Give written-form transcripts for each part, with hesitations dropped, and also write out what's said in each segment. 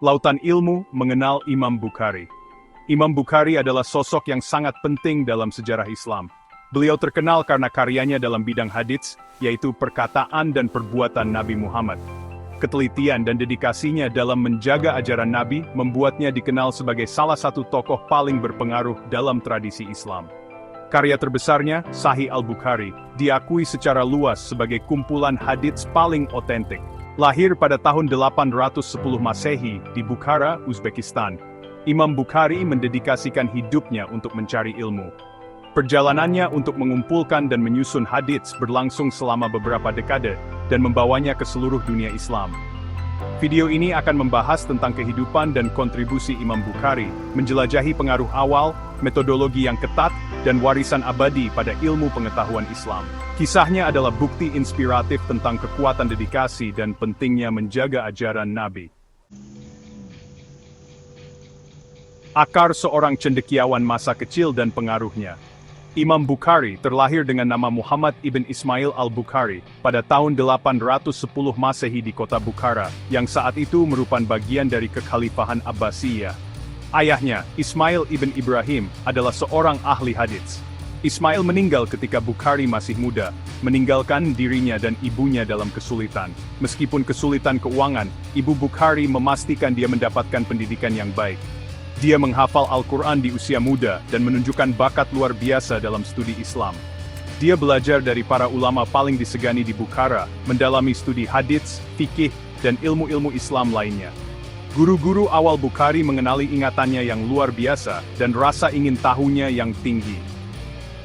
Lautan Ilmu mengenal Imam Bukhari. Imam Bukhari adalah sosok yang sangat penting dalam sejarah Islam. Beliau terkenal karena karyanya dalam bidang hadits, yaitu perkataan dan perbuatan Nabi Muhammad. Ketelitian dan dedikasinya dalam menjaga ajaran Nabi membuatnya dikenal sebagai salah satu tokoh paling berpengaruh dalam tradisi Islam. Karya terbesarnya, Sahih Al-Bukhari, diakui secara luas sebagai kumpulan hadits paling otentik. Lahir pada tahun 810 Masehi di Bukhara, Uzbekistan, Imam Bukhari mendedikasikan hidupnya untuk mencari ilmu. Perjalanannya untuk mengumpulkan dan menyusun hadits berlangsung selama beberapa dekade dan membawanya ke seluruh dunia Islam. Video ini akan membahas tentang kehidupan dan kontribusi Imam Bukhari, menjelajahi pengaruh awal, metodologi yang ketat, dan warisan abadi pada ilmu pengetahuan Islam. Kisahnya adalah bukti inspiratif tentang kekuatan dedikasi dan pentingnya menjaga ajaran Nabi. Akar seorang cendekiawan masa kecil dan pengaruhnya. Imam Bukhari terlahir dengan nama Muhammad ibn Ismail al-Bukhari pada tahun 810 Masehi di kota Bukhara, yang saat itu merupakan bagian dari kekhalifahan Abbasiyah. Ayahnya, Ismail ibn Ibrahim, adalah seorang ahli hadits. Ismail meninggal ketika Bukhari masih muda, meninggalkan dirinya dan ibunya dalam kesulitan. Meskipun kesulitan keuangan, ibu Bukhari memastikan dia mendapatkan pendidikan yang baik. Dia menghafal Al-Quran di usia muda dan menunjukkan bakat luar biasa dalam studi Islam. Dia belajar dari para ulama paling disegani di Bukhara, mendalami studi hadits, fikih, dan ilmu-ilmu Islam lainnya. Guru-guru awal Bukhari mengenali ingatannya yang luar biasa dan rasa ingin tahunya yang tinggi.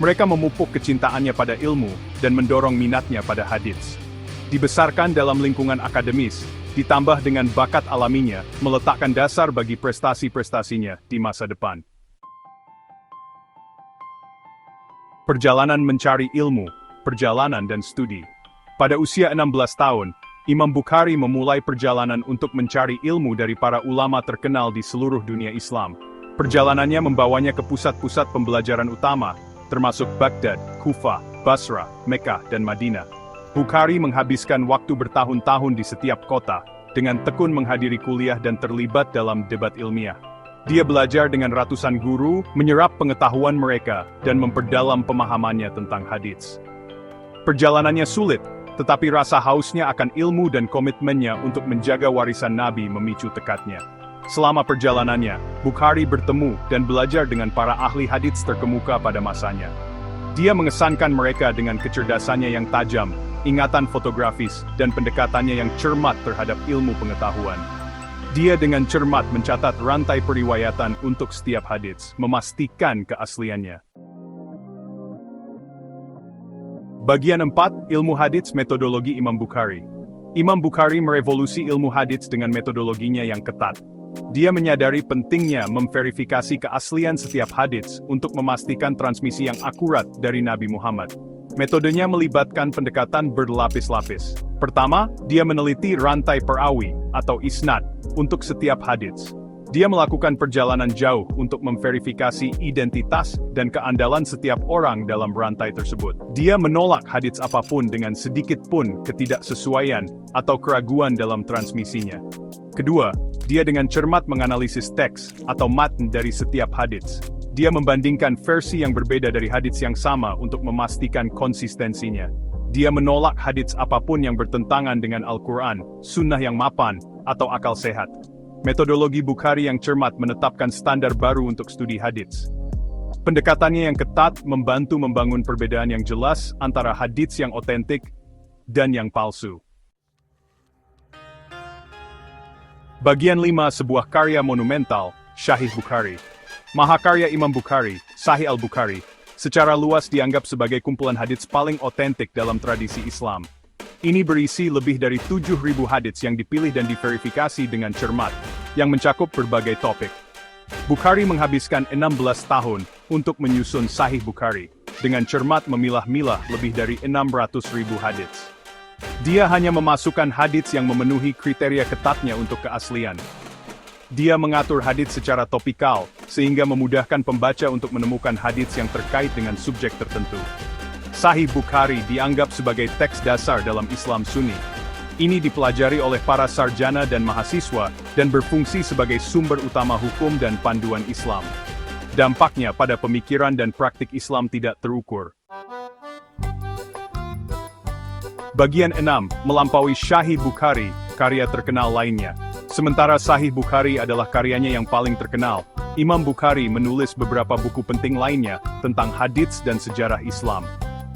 Mereka memupuk kecintaannya pada ilmu dan mendorong minatnya pada hadits. Dibesarkan dalam lingkungan akademis, ditambah dengan bakat alaminya, meletakkan dasar bagi prestasi-prestasinya di masa depan. Perjalanan mencari ilmu, perjalanan dan studi. Pada usia 16 tahun, Imam Bukhari memulai perjalanan untuk mencari ilmu dari para ulama terkenal di seluruh dunia Islam. Perjalanannya membawanya ke pusat-pusat pembelajaran utama, termasuk Baghdad, Kufah, Basra, Mekah, dan Madinah. Bukhari menghabiskan waktu bertahun-tahun di setiap kota, dengan tekun menghadiri kuliah dan terlibat dalam debat ilmiah. Dia belajar dengan ratusan guru, menyerap pengetahuan mereka, dan memperdalam pemahamannya tentang hadits. Perjalanannya sulit, tetapi rasa hausnya akan ilmu dan komitmennya untuk menjaga warisan Nabi memicu tekadnya. Selama perjalanannya, Bukhari bertemu dan belajar dengan para ahli hadits terkemuka pada masanya. Dia mengesankan mereka dengan kecerdasannya yang tajam, ingatan fotografis, dan pendekatannya yang cermat terhadap ilmu pengetahuan. Dia dengan cermat mencatat rantai periwayatan untuk setiap hadits, memastikan keasliannya. Bagian 4, Ilmu Hadits Metodologi Imam Bukhari. Imam Bukhari merevolusi ilmu hadits dengan metodologinya yang ketat. Dia menyadari pentingnya memverifikasi keaslian setiap hadits untuk memastikan transmisi yang akurat dari Nabi Muhammad. Metodenya melibatkan pendekatan berlapis-lapis. Pertama, dia meneliti rantai perawi atau isnad untuk setiap hadits. Dia melakukan perjalanan jauh untuk memverifikasi identitas dan keandalan setiap orang dalam rantai tersebut. Dia menolak hadits apapun dengan sedikit pun ketidaksesuaian atau keraguan dalam transmisinya. Kedua, dia dengan cermat menganalisis teks atau matn dari setiap hadits. Dia membandingkan versi yang berbeda dari hadits yang sama untuk memastikan konsistensinya. Dia menolak hadits apapun yang bertentangan dengan Al-Quran, sunnah yang mapan, atau akal sehat. Metodologi Bukhari yang cermat menetapkan standar baru untuk studi hadits. Pendekatannya yang ketat membantu membangun perbedaan yang jelas antara hadits yang otentik dan yang palsu. Bagian 5, sebuah karya monumental, Sahih Bukhari. Mahakarya Imam Bukhari, Sahih Al-Bukhari, secara luas dianggap sebagai kumpulan hadits paling otentik dalam tradisi Islam. Ini berisi lebih dari 7.000 hadits yang dipilih dan diverifikasi dengan cermat, yang mencakup berbagai topik. Bukhari menghabiskan 16 tahun untuk menyusun Sahih Bukhari, dengan cermat memilah-milah lebih dari 600.000 hadits. Dia hanya memasukkan hadits yang memenuhi kriteria ketatnya untuk keaslian. Dia mengatur hadits secara topikal, sehingga memudahkan pembaca untuk menemukan hadits yang terkait dengan subjek tertentu. Sahih Bukhari dianggap sebagai teks dasar dalam Islam Sunni. Ini dipelajari oleh para sarjana dan mahasiswa, dan berfungsi sebagai sumber utama hukum dan panduan Islam. Dampaknya pada pemikiran dan praktik Islam tidak terukur. Bagian 6, melampaui Sahih Bukhari, karya terkenal lainnya. Sementara Sahih Bukhari adalah karyanya yang paling terkenal, Imam Bukhari menulis beberapa buku penting lainnya tentang hadits dan sejarah Islam.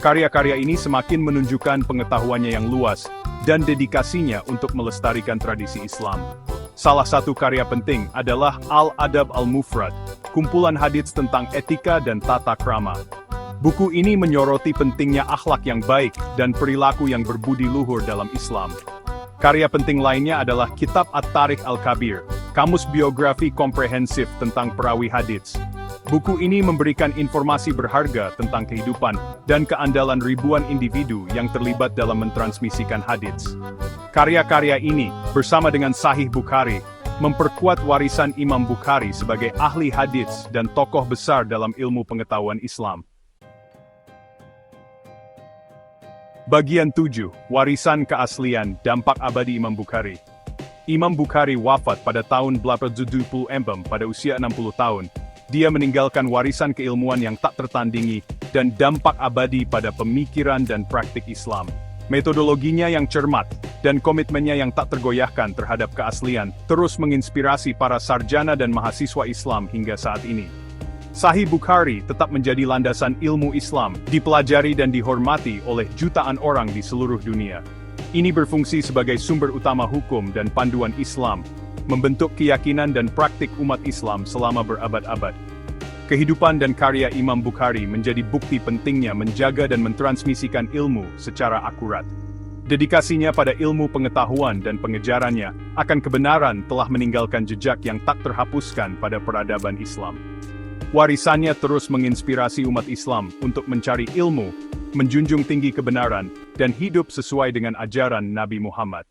Karya-karya ini semakin menunjukkan pengetahuannya yang luas dan dedikasinya untuk melestarikan tradisi Islam. Salah satu karya penting adalah Al-Adab Al-Mufrad, kumpulan hadits tentang etika dan tata krama. Buku ini menyoroti pentingnya akhlak yang baik dan perilaku yang berbudi luhur dalam Islam. Karya penting lainnya adalah Kitab At-Tarikh Al-Kabir, kamus biografi komprehensif tentang perawi hadits. Buku ini memberikan informasi berharga tentang kehidupan dan keandalan ribuan individu yang terlibat dalam mentransmisikan hadits. Karya-karya ini, bersama dengan Sahih Bukhari, memperkuat warisan Imam Bukhari sebagai ahli hadits dan tokoh besar dalam ilmu pengetahuan Islam. Bagian 7, warisan keaslian, dampak abadi Imam Bukhari. Imam Bukhari wafat pada tahun 876 pada usia 60 tahun. Dia meninggalkan warisan keilmuan yang tak tertandingi dan dampak abadi pada pemikiran dan praktik Islam. Metodologinya yang cermat dan komitmennya yang tak tergoyahkan terhadap keaslian terus menginspirasi para sarjana dan mahasiswa Islam hingga saat ini. Sahih Bukhari tetap menjadi landasan ilmu Islam, dipelajari dan dihormati oleh jutaan orang di seluruh dunia. Ini berfungsi sebagai sumber utama hukum dan panduan Islam, membentuk keyakinan dan praktik umat Islam selama berabad-abad. Kehidupan dan karya Imam Bukhari menjadi bukti pentingnya menjaga dan mentransmisikan ilmu secara akurat. Dedikasinya pada ilmu pengetahuan dan pengejarannya akan kebenaran telah meninggalkan jejak yang tak terhapuskan pada peradaban Islam. Warisannya terus menginspirasi umat Islam untuk mencari ilmu, menjunjung tinggi kebenaran, dan hidup sesuai dengan ajaran Nabi Muhammad.